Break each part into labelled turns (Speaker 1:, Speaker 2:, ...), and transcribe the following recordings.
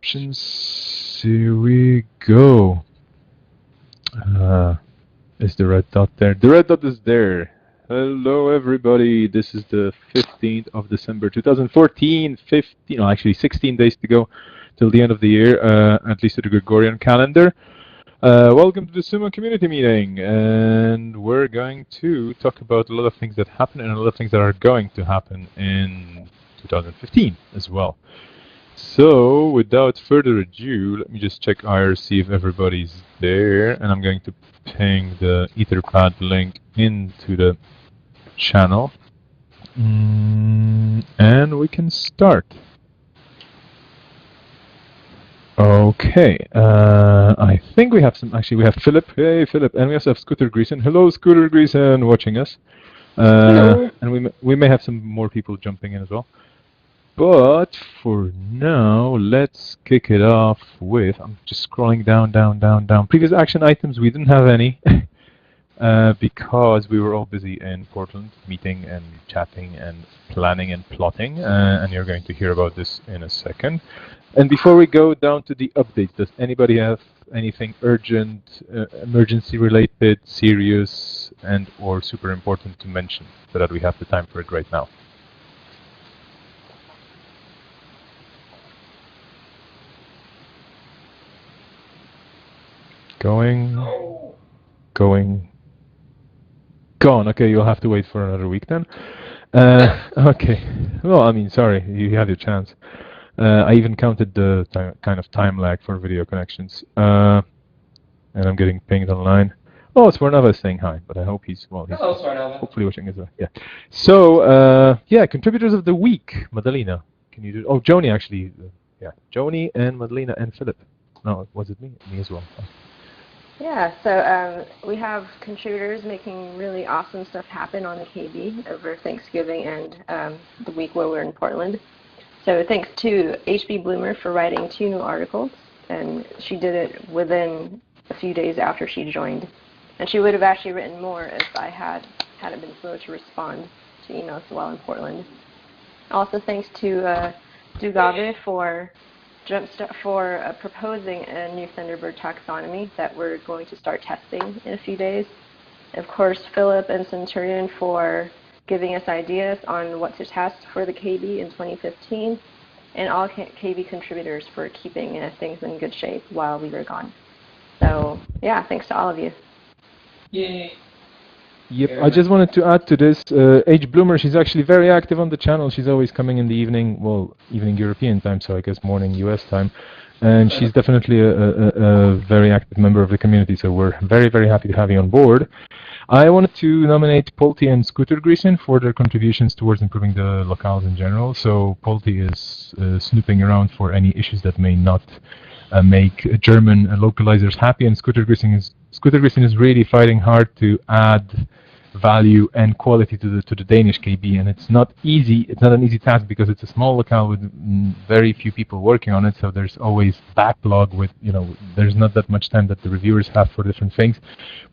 Speaker 1: options. Here we go. Is the red dot there? The red dot is there. Hello, everybody. This is the 15th of December, 2014. 15, no, actually 16 days to go till the end of the year, at least to the Gregorian calendar. Welcome to the SUMO community meeting, and we're going to talk about a lot of things that happen and a lot of things that are going to happen in 2015 as well. So, without further ado, let me just check IRC if everybody's there, and I'm going to ping the Etherpad link into the channel, and we can start. Okay, I think we have some, actually we have Philip, hey Philip, and we also have Scooter Greason. Hello Scooter Greason, watching us.
Speaker 2: Hello.
Speaker 1: And we may have some more people jumping in as well. But for now, let's kick it off with, I'm just scrolling down. Previous action items, we didn't have any because we were all busy in Portland, meeting and chatting and planning and plotting, and you're going to hear about this in a second. And before we go down to the updates, does anybody have anything urgent, emergency-related, serious, and or super important to mention so that we have the time for it right now? Going, gone. Okay, you'll have to wait for another week then. Okay. Well, I mean, sorry, you have your chance. I even counted the kind of time lag for video connections. And I'm getting pinged online. Oh, Swarnava is saying hi, but I hope he's, well, he's hopefully watching as well. Yeah. So, yeah, contributors of the week. Madalena, can you do, oh, Joanie actually, yeah, Joanie and Madalena and Philip. No, was it me? Me as well.
Speaker 2: Yeah, so we have contributors making really awesome stuff happen on the KB over Thanksgiving and the week where we're in Portland. So thanks to HB Bloomer for writing 2 new articles, and she did it within a few days after she joined. And she would have actually written more if I hadn't been slow to respond to emails while in Portland. Also thanks to Dugave for proposing a new Thunderbird taxonomy that we're going to start testing in a few days. And of course, Philip and Centurion for giving us ideas on what to test for the KB in 2015, and all KB contributors for keeping things in good shape while we were gone. So yeah, thanks to all of you.
Speaker 3: Yay.
Speaker 1: Yep, I just wanted to add to this, H. Bloomer, she's actually very active on the channel. She's always coming in the evening, well, evening European time, so I guess morning US time. And she's definitely a very active member of the community, so we're very, very happy to have you on board. I wanted to nominate Polti and Scooter Greason for their contributions towards improving the locales in general. So Polti is snooping around for any issues that may not make German localizers happy, and Scooter Greason is really fighting hard to add value and quality to the Danish KB, and it's not easy. It's not an easy task because it's a small locale with very few people working on it. So there's always backlog with, you know, there's not that much time that the reviewers have for different things,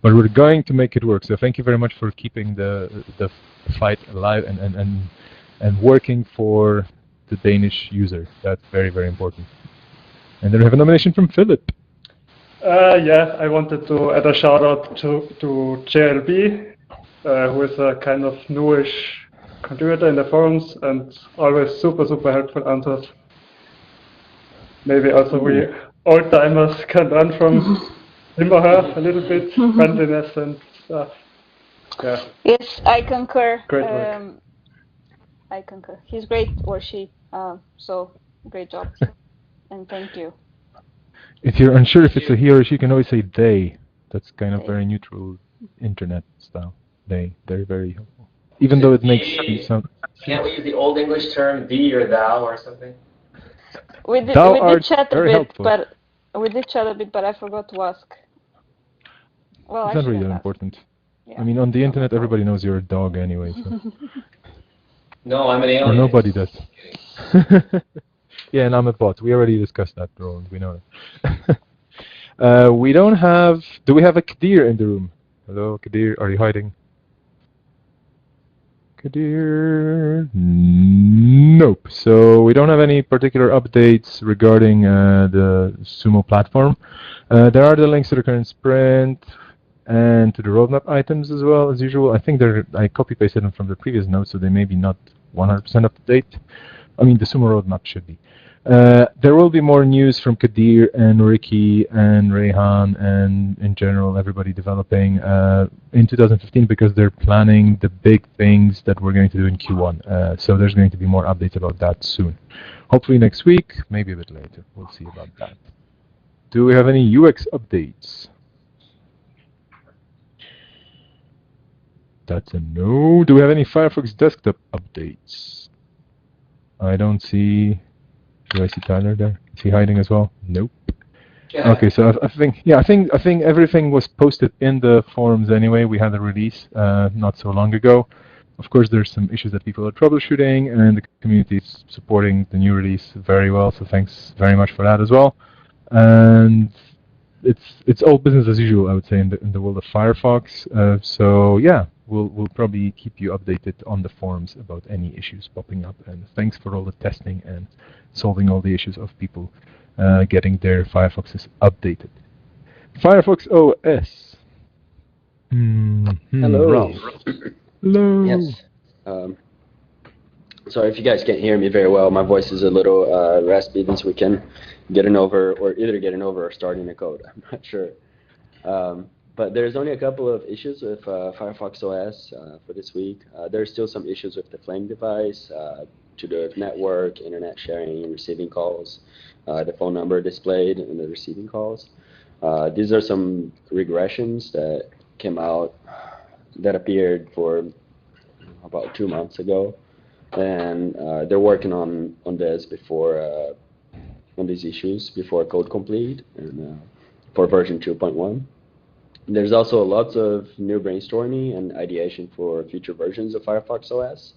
Speaker 1: but we're going to make it work. So thank you very much for keeping the fight alive and working for the Danish user. That's very, very important. And then we have a nomination from Philip.
Speaker 4: Yeah, I wanted to add a shout out to JLB, who is a kind of newish contributor in the forums and always super, super helpful answers. Maybe also we old timers can learn from him or her a little bit, friendliness and stuff. Yeah.
Speaker 5: Yes, I concur.
Speaker 4: Great work.
Speaker 5: I concur. He's great, or she. So great job, and thank you.
Speaker 1: If you're unsure if it's a he or she, can always say they. That's kind of very neutral internet style. They. They're very helpful. Even though it makes you sound.
Speaker 3: Can't we use the old English term thee or thou or something?
Speaker 5: We did chat a bit, but I forgot to ask. Well,
Speaker 1: it's not really that important. Yeah. I mean, on the internet, everybody knows you're a dog anyway. So.
Speaker 3: No, I'm an alien.
Speaker 1: Or nobody does. Yeah, and I'm a bot. We already discussed that, Roland. We know that. We don't have... Do we have a Kadir in the room? Hello, Kadir. Are you hiding? Kadir? Nope. So we don't have any particular updates regarding the SUMO platform. There are the links to the current sprint and to the roadmap items as well as usual. I think I copy-pasted them from the previous notes, so they may be not 100% up to date. I mean, the SUMO roadmap should be. There will be more news from Kadir and Ricky and Rehan and in general everybody developing in 2015 because they're planning the big things that we're going to do in Q1. So there's going to be more updates about that soon. Hopefully next week, maybe a bit later. We'll see about that. Do we have any UX updates? That's a no. Do we have any Firefox desktop updates? I don't see. Do I see Tyler there? Is he hiding as well? Nope. Yeah. Okay, so I think everything was posted in the forums anyway. We had a release not so long ago. Of course, there's some issues that people are troubleshooting, and the community is supporting the new release very well. So thanks very much for that as well. And it's all business as usual, I would say, in the world of Firefox. So yeah, we'll probably keep you updated on the forums about any issues popping up. And thanks for all the testing and solving all the issues of people getting their Firefoxes updated. Firefox OS.
Speaker 6: Hello.
Speaker 1: Ralph. Hello.
Speaker 6: Yes. Sorry if you guys can't hear me very well. My voice is a little raspy this weekend. Getting over or starting a code. I'm not sure. But there's only a couple of issues with Firefox OS for this week. There's still some issues with the Flame device, to the network, internet sharing, receiving calls, the phone number displayed in the receiving calls. These are some regressions that came out that appeared for about 2 months ago. And they're working on this before on these issues before code complete and for version 2.1. There's also lots of new brainstorming and ideation for future versions of Firefox OS.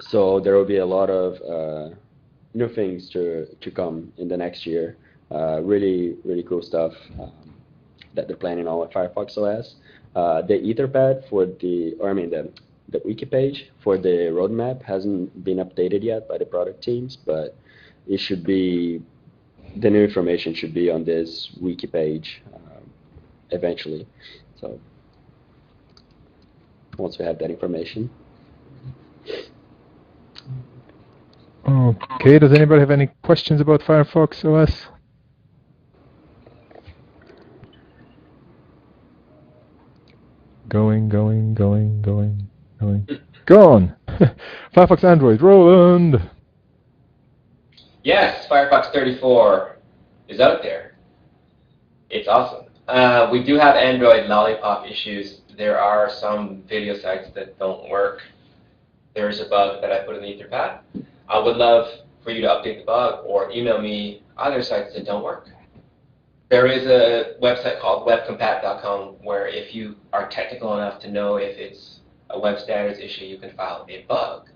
Speaker 6: So there will be a lot of new things to come in the next year. Really cool stuff that they're planning on with Firefox OS. The Etherpad for the wiki page for the roadmap hasn't been updated yet by the product teams, but it should be, the new information should be on this wiki page eventually. So once we have that information.
Speaker 1: Okay, does anybody have any questions about Firefox OS? Going. Gone. Firefox Android, Roland.
Speaker 3: Yes, Firefox 34 is out there. It's awesome. We do have Android lollipop issues. There are some video sites that don't work. There's a bug that I put in the Etherpad. I would love for you to update the bug or email me other sites that don't work. There is a website called webcompat.com where if you are technical enough to know if it's a web standards issue, you can file a bug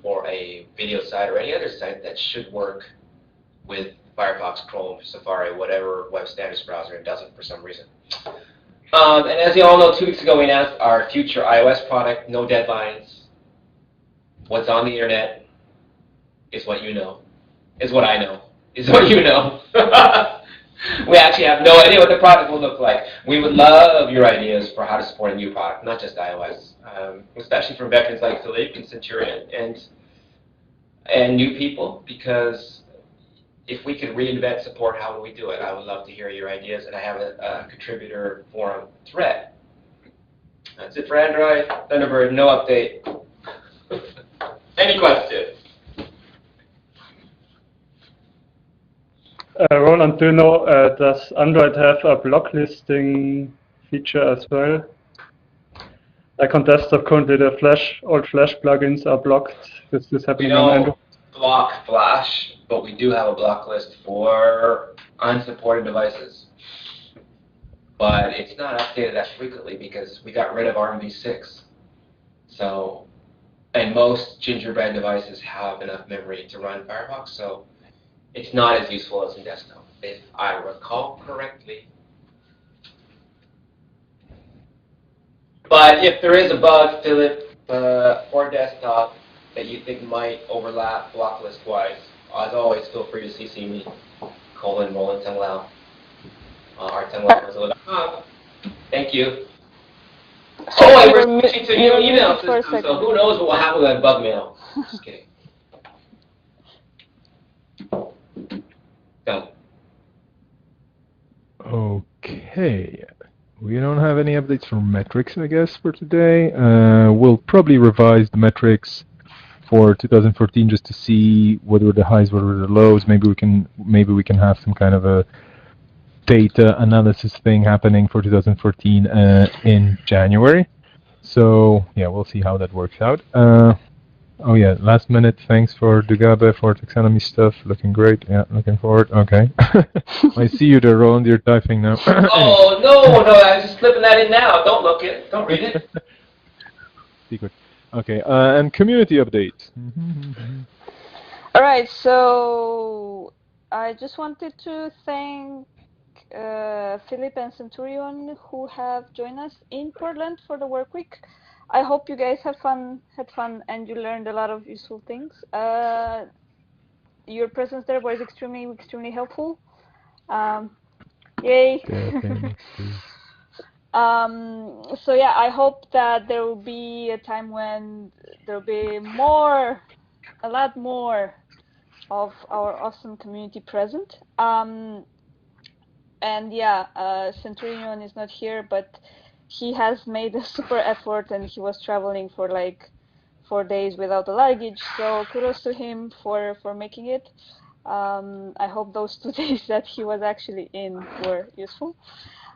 Speaker 3: for a video site or any other site that should work with Firefox, Chrome, Safari, whatever web standards browser, it doesn't for some reason. And as you all know, 2 weeks ago we announced our future iOS product, no deadlines. What's on the internet is what you know, is what I know, is what you know. We actually have no idea what the product will look like. We would love your ideas for how to support a new product, not just iOS, especially from veterans like Philippe and Centurion and new people, because if we could reinvent support, how would we do it? I would love to hear your ideas, and I have a contributor forum thread. That's it for Android. Thunderbird, no update. Any questions?
Speaker 4: Roland, do you know, does Android have a block listing feature as well? Like on desktop currently the old Flash plugins are blocked. Is this happening on Android?
Speaker 3: Block Flash, but we do have a block list for unsupported devices. But it's not updated that frequently because we got rid of RMV6. So, and most Gingerbread devices have enough memory to run Firefox, so it's not as useful as in desktop, if I recall correctly. But if there is a bug, Philip, or desktop that you think might overlap blocklist-wise, as always, feel free to CC me, Roland Tenglao, rtenglao.com. Thank you. Oh, and we're switching to a new email system, so who knows what will happen with that bug mail. Just kidding. Done.
Speaker 1: Okay. We don't have any updates for metrics, I guess, for today. We'll probably revise the metrics for 2014 just to see what were the highs, what were the lows. Maybe we can have some kind of a data analysis thing happening for 2014 in January. So yeah, we'll see how that works out. Oh yeah, last minute, thanks for Dugabe for taxonomy stuff. Looking great. Yeah, looking forward. Okay. I see you there, Roland. You're typing now.
Speaker 3: Oh, no, I was just flipping that in now. Don't look it. Don't read it.
Speaker 1: Secret. Okay, and community update.
Speaker 5: All right, so I just wanted to thank Philip and Centurion who have joined us in Portland for the work week. I hope you guys had fun, and you learned a lot of useful things. Your presence there was extremely helpful. Yay! So yeah, I hope that there will be a time when there will be a lot more of our awesome community present. And yeah, Centurion is not here, but he has made a super effort, and he was traveling for like 4 days without the luggage. So kudos to him for making it. I hope those 2 days that he was actually in were useful.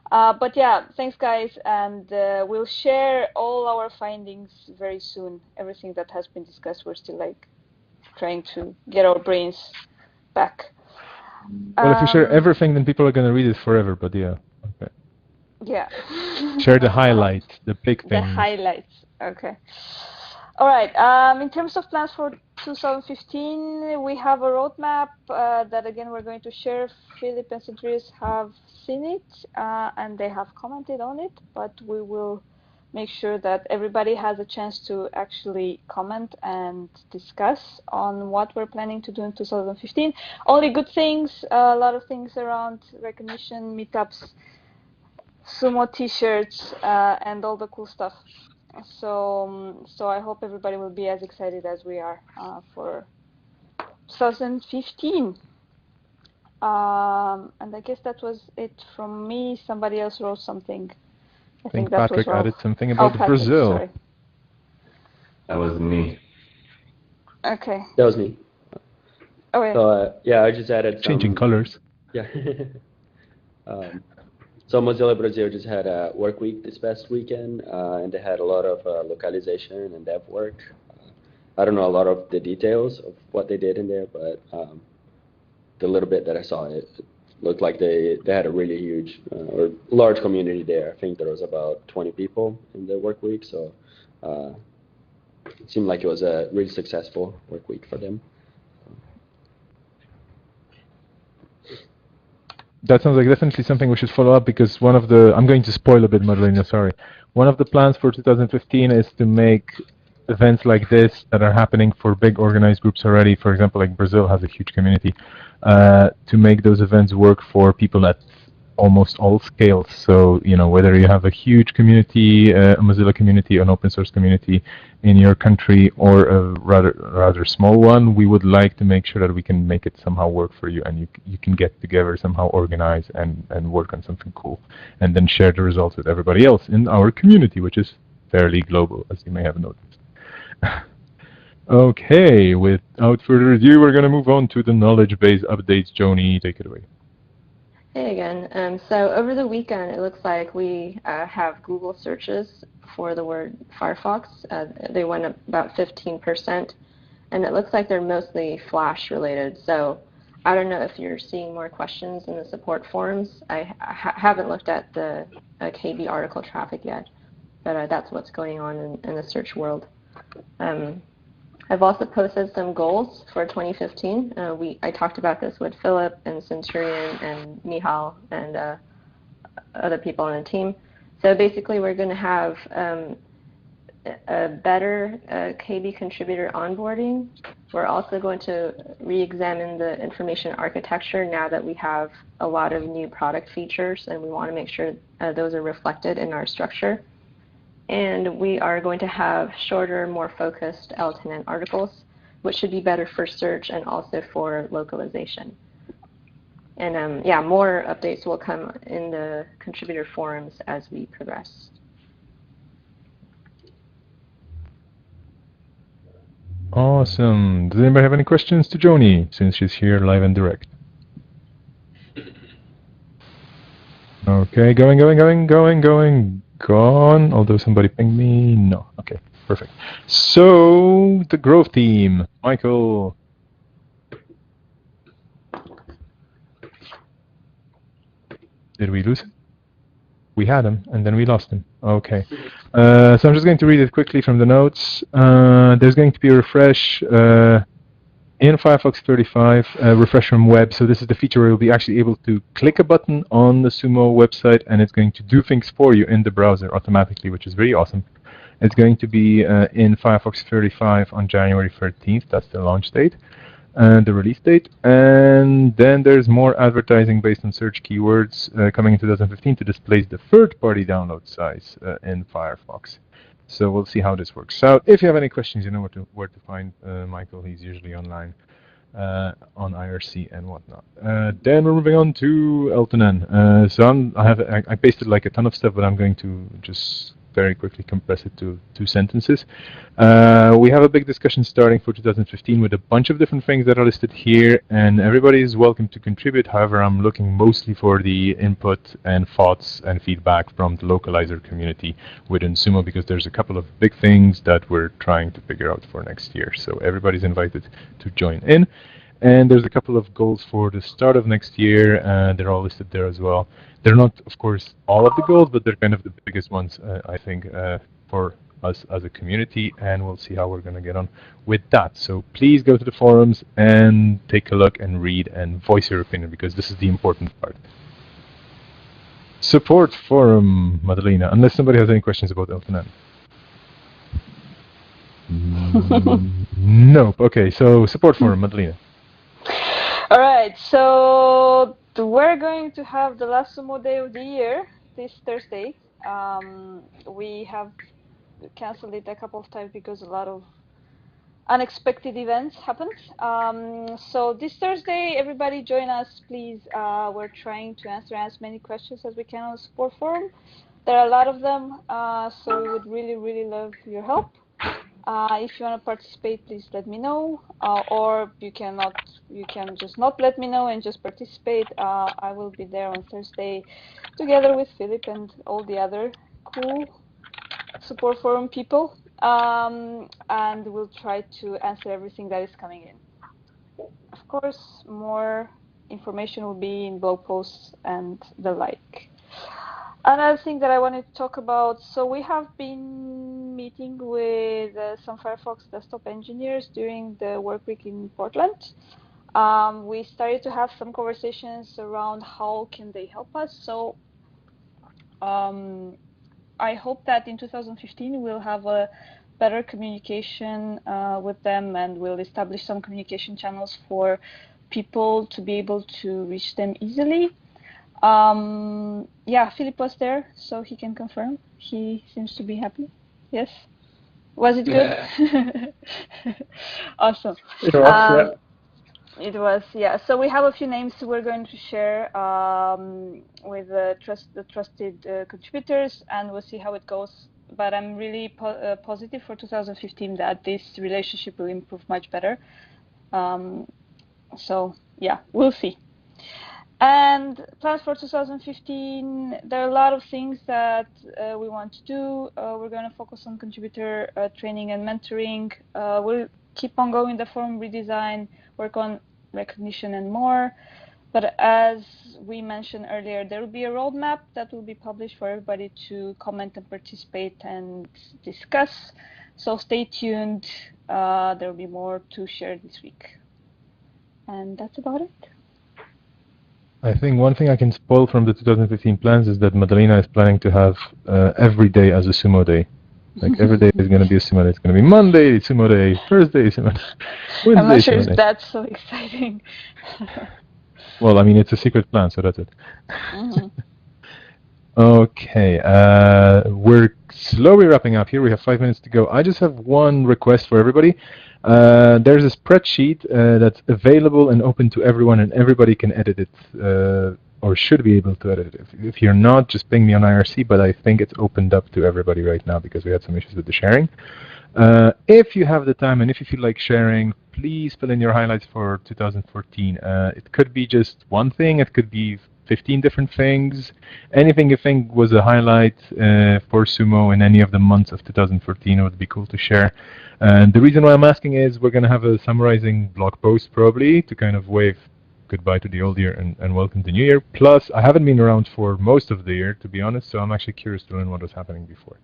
Speaker 5: But yeah, thanks guys, and we'll share all our findings very soon. Everything that has been discussed, we're still like trying to get our brains back.
Speaker 1: Well, if you share everything, then people are going to read it forever, but yeah. Okay.
Speaker 5: Yeah.
Speaker 1: Share the highlights, the big things.
Speaker 5: The highlights, okay. All right, in terms of plans for 2015, we have a roadmap that, again, we're going to share. Philip and Centurius have seen it, and they have commented on it, but we will make sure that everybody has a chance to actually comment and discuss on what we're planning to do in 2015. Only good things, a lot of things around recognition, meetups, SUMO t-shirts, and all the cool stuff. So I hope everybody will be as excited as we are for 2015. And I guess that was it from me. Somebody else wrote something. I think that
Speaker 1: Patrick
Speaker 5: was
Speaker 1: added something about
Speaker 5: Patrick,
Speaker 1: Brazil.
Speaker 5: Sorry.
Speaker 7: That was me.
Speaker 5: Okay.
Speaker 6: That was me.
Speaker 5: Oh yeah.
Speaker 6: So yeah, I just added some,
Speaker 1: changing colors.
Speaker 6: Yeah. So Mozilla Brazil just had a work week this past weekend, and they had a lot of localization and dev work. I don't know a lot of the details of what they did in there, but the little bit that I saw, it looked like they had a really huge or large community there. I think there was about 20 people in the work week, so it seemed like it was a really successful work week for them.
Speaker 1: That sounds like definitely something we should follow up, because one of the, I'm going to spoil a bit, Madalena, sorry. One of the plans for 2015 is to make events like this that are happening for big organized groups already, for example, like Brazil has a huge community, to make those events work for people at almost all scales. So, you know, whether you have a huge community, a Mozilla community, an open source community in your country, or a rather small one, we would like to make sure that we can make it somehow work for you, and you can get together, somehow organize and work on something cool, and then share the results with everybody else in our community, which is fairly global, as you may have noticed. Okay, without further ado, we're going to move on to the knowledge base updates. Joanie, take it away.
Speaker 2: Hey again. So over the weekend, it looks like we have Google searches for the word Firefox. They went up about 15%, and it looks like they're mostly Flash related. So I don't know if you're seeing more questions in the support forums. I haven't looked at the KB article traffic yet, but that's what's going on in the search world. I've also posted some goals for 2015. I talked about this with Philip and Centurion and Mihal and other people on the team. So basically, we're going to have a better KB contributor onboarding. We're also going to re-examine the information architecture now that we have a lot of new product features, and we want to make sure those are reflected in our structure. And we are going to have shorter, more focused L10N articles, which should be better for search and also for localization. And yeah, more updates will come in the contributor forums as we progress.
Speaker 1: Awesome. Does anybody have any questions to Joanie, since she's here live and direct? Okay, gone. Although somebody pinged me. No. Okay, perfect. So, the growth team. Michael. Did we lose him? We had him, and then we lost him. Okay. So I'm just going to read it quickly from the notes. There's going to be a refresh in Firefox 35, refresh from web. So this is the feature where you'll be actually able to click a button on the SUMO website, and it's going to do things for you in the browser automatically, which is very awesome. It's going to be in Firefox 35 on January 13th. That's the launch date. And the release date, and then there's more advertising based on search keywords coming in 2015 to displace the third-party download size in Firefox. So we'll see how this works out. If you have any questions, you know where to find Michael. He's usually online on IRC and whatnot. Then we're moving on to L10N. So I pasted like a ton of stuff, but I'm going to just very quickly compress it to 2 sentences. We have a big discussion starting for 2015 with a bunch of different things that are listed here, and everybody is welcome to contribute. However, I'm looking mostly for the input and thoughts and feedback from the localizer community within SUMO, because there's a couple of big things that we're trying to figure out for next year. So everybody's invited to join in. And there's a couple of goals for the start of next year, and they're all listed there as well. They're not, of course, all of the goals, but they're kind of the biggest ones, I think, for us as a community, and we'll see how we're going to get on with that. So please go to the forums and take a look and read and voice your opinion, because this is the important part. Support forum, Madalena, unless somebody has any questions about L10N. Nope. Okay, so support forum, Madalena.
Speaker 5: All right, so we're going to have the last SUMO day of the year this Thursday. We have canceled it a couple of times because a lot of unexpected events happened. So this Thursday, everybody join us, please. We're trying to answer as many questions as we can on the support forum. There are a lot of them, so we would really, really love your help. If you want to participate, please let me know, or you can just not let me know and just participate. I will be there on Thursday together with Philip and all the other cool support forum people, and we'll try to answer everything that is coming in. Of course, more information will be in blog posts and the like. Another thing that I wanted to talk about, so we have been meeting with some Firefox desktop engineers during the work week in Portland. We started to have some conversations around how can they help us. So I hope that in 2015 we'll have a better communication with them, and we'll establish some communication channels for people to be able to reach them easily. Yeah, Philip was there, so he can confirm. He seems to be happy. Yes? Was it good? Awesome.
Speaker 4: It was,
Speaker 5: yeah. It was, yeah. So we have a few names we're going to share with the trusted contributors, and we'll see how it goes. But I'm really positive for 2015 that this relationship will improve much better. So yeah, we'll see. And plans for 2015, there are a lot of things that we want to do. We're going to focus on contributor training and mentoring. We'll keep on going the forum redesign, work on recognition and more. But as we mentioned earlier, there will be a roadmap that will be published for everybody to comment and participate and discuss. So stay tuned. There will be more to share this week. And that's about it.
Speaker 1: I think one thing I can spoil from the 2015 plans is that Madalena is planning to have every day as a sumo day. Like every day is going to be a sumo day. It's going to be Monday, sumo day, Thursday, sumo day, Wednesday,
Speaker 5: I'm not sure
Speaker 1: sumo
Speaker 5: if
Speaker 1: day.
Speaker 5: that's so exciting.
Speaker 1: Well, I mean, it's a secret plan, so that's it.
Speaker 5: Mhm.
Speaker 1: Okay, we're slowly wrapping up here. We have 5 minutes to go. I just have one request for everybody. There's a spreadsheet that's available and open to everyone, and everybody can edit it, or should be able to edit it. If you're not, just ping me on IRC, but I think it's opened up to everybody right now because we had some issues with the sharing. If you have the time and if you feel like sharing, please fill in your highlights for 2014. It could be just one thing, it could be 15 different things. Anything you think was a highlight for Sumo in any of the months of 2014 would be cool to share. And the reason why I'm asking is we're going to have a summarizing blog post probably to kind of wave goodbye to the old year and welcome the new year. Plus, I haven't been around for most of the year, to be honest, so I'm actually curious to learn what was happening before.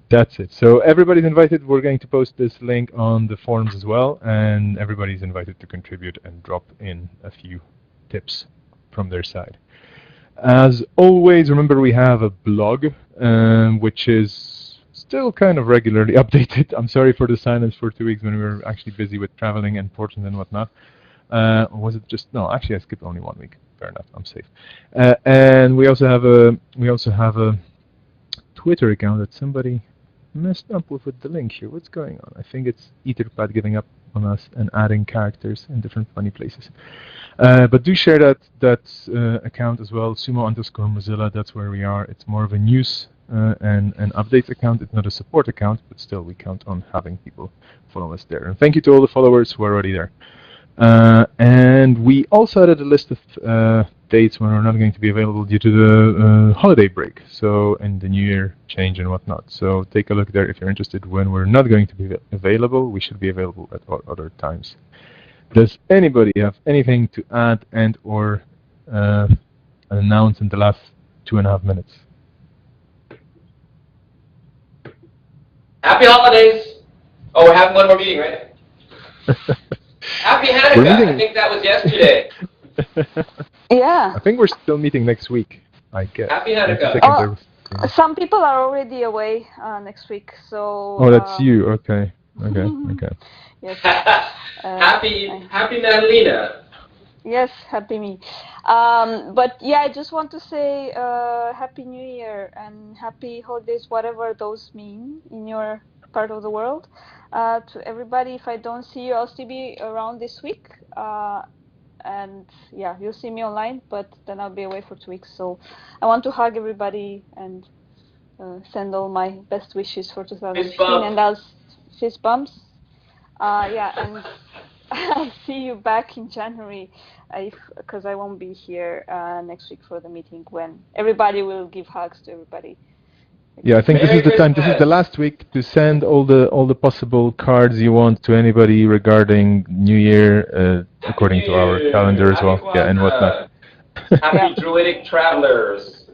Speaker 1: That's it. So everybody's invited. We're going to post this link on the forums as well, and everybody's invited to contribute and drop in a few tips from their side. As always, remember we have a blog, which is still kind of regularly updated. I'm sorry for the silence for 2 weeks when we were actually busy with traveling and Portland and whatnot. Or was it just no? Actually, I skipped only 1 week. Fair enough. I'm safe. And we also have a Twitter account that somebody messed up with the link here. What's going on? I think it's Etherpad giving up on us and adding characters in different funny places. But do share that account as well, sumo_Mozilla. That's where we are. It's more of a news and an updates account. It's not a support account, but still we count on having people follow us there. And thank you to all the followers who are already there. And we also added a list of dates when we're not going to be available due to the holiday break, so and the New Year change and whatnot. So take a look there if you're interested when we're not going to be available. We should be available at other times. Does anybody have anything to add and or announce in the last 2.5 minutes?
Speaker 3: Happy holidays! Oh, we're having one more meeting, right? Happy Hanukkah! I think that was yesterday.
Speaker 5: Yeah.
Speaker 1: I think we're still meeting next week, I guess.
Speaker 3: Happy Hanukkah!
Speaker 5: Some people are already away next week, so.
Speaker 1: Oh, that's you. Okay. Okay.
Speaker 5: Yes.
Speaker 3: Happy Madalena.
Speaker 5: Yes, happy me. But yeah, I just want to say Happy New Year and Happy Holidays, whatever those mean in your part of the world. To everybody, if I don't see you, I'll still be around this week. And yeah, you'll see me online, but then I'll be away for 2 weeks. So I want to hug everybody and send all my best wishes for 2015. And I'll fist bumps. Yeah, and I'll see you back in January, because I won't be here next week for the meeting when everybody will give hugs to everybody.
Speaker 1: Yeah, I think this is the time. This is the last week to send all the possible cards you want to anybody regarding New Year, according to our calendar as well. Yeah, and whatnot.
Speaker 3: Happy Druidic Travelers.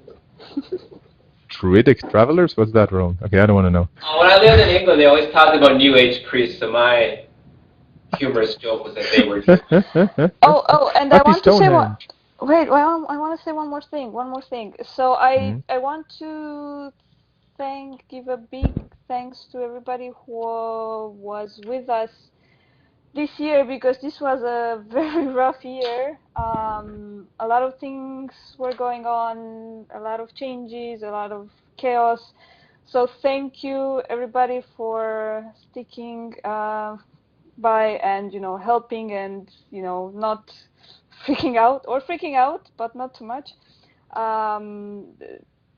Speaker 1: Druidic Travelers? What's that, Ron? Okay, I don't want to know.
Speaker 3: When I lived in England, they always talked about New Age priests, so my humorous joke was that they were.
Speaker 5: And I want to say one. Wait, well, I want to say one more thing. So I want to give a big thanks to everybody who was with us this year, because this was a very rough year. A lot of things were going on, a lot of changes, a lot of chaos. So thank you everybody for sticking by and helping and not freaking out, but not too much.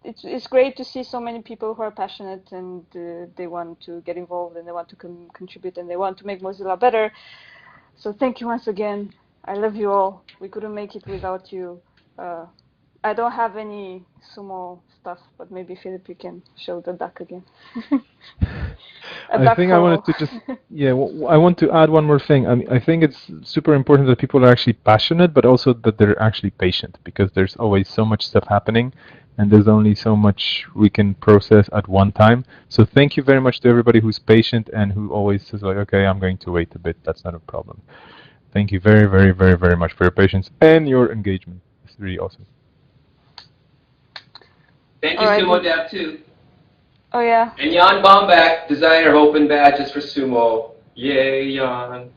Speaker 5: It's great to see so many people who are passionate and they want to get involved and they want to contribute and they want to make Mozilla better. So thank you once again. I love you all. We couldn't make it without you. I don't have any sumo stuff, but maybe Philip, you can show the duck again.
Speaker 1: I think I wanted to just, I want to add one more thing. I think it's super important that people are actually passionate, but also that they're actually patient, because there's always so much stuff happening, and there's only so much we can process at one time. So thank you very much to everybody who's patient and who always says like, okay, I'm going to wait a bit. That's not a problem. Thank you very, very, very, very much for your patience and your engagement It's really awesome.
Speaker 3: Thank you,
Speaker 5: All right.
Speaker 3: Sumo Dev, too.
Speaker 5: Oh yeah.
Speaker 3: And Jan Bombach, designer of open badges for Sumo. Yay, Jan.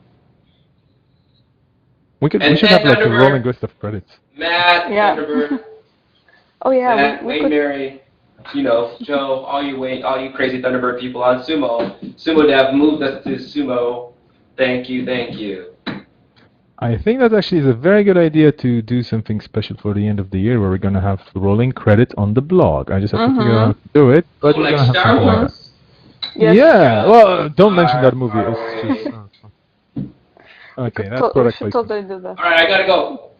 Speaker 1: We
Speaker 3: And
Speaker 1: should have like a
Speaker 3: Thunderbird.
Speaker 1: rolling list of credits.
Speaker 3: Matt,
Speaker 5: Yeah.
Speaker 3: Thunderbird,
Speaker 5: Oh yeah.
Speaker 3: Matt,
Speaker 5: we
Speaker 3: Wayne
Speaker 5: could.
Speaker 3: Mary, you know, Joe, all you crazy Thunderbird people on Sumo. Sumo Dev moved us to Sumo. Thank you, thank you.
Speaker 1: I think that actually is a very good idea to do something special for the end of the year where we're going to have rolling credit on the blog. I just have to figure out how to do it, but
Speaker 3: Oh,
Speaker 1: we're
Speaker 3: like
Speaker 1: going to have
Speaker 3: Star
Speaker 1: something like
Speaker 3: Wars.
Speaker 1: that.
Speaker 5: Yes.
Speaker 1: Yeah, well, don't mention that movie.
Speaker 3: Far
Speaker 1: It's just... Okay, that's
Speaker 5: We
Speaker 1: product
Speaker 5: should
Speaker 1: placement.
Speaker 5: totally do that.
Speaker 3: All right, I gotta go.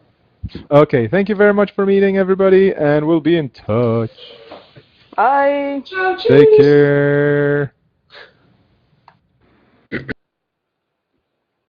Speaker 1: Okay, thank you very much for meeting, everybody, and we'll be in touch.
Speaker 5: Bye.
Speaker 3: Ciao,
Speaker 1: Take care.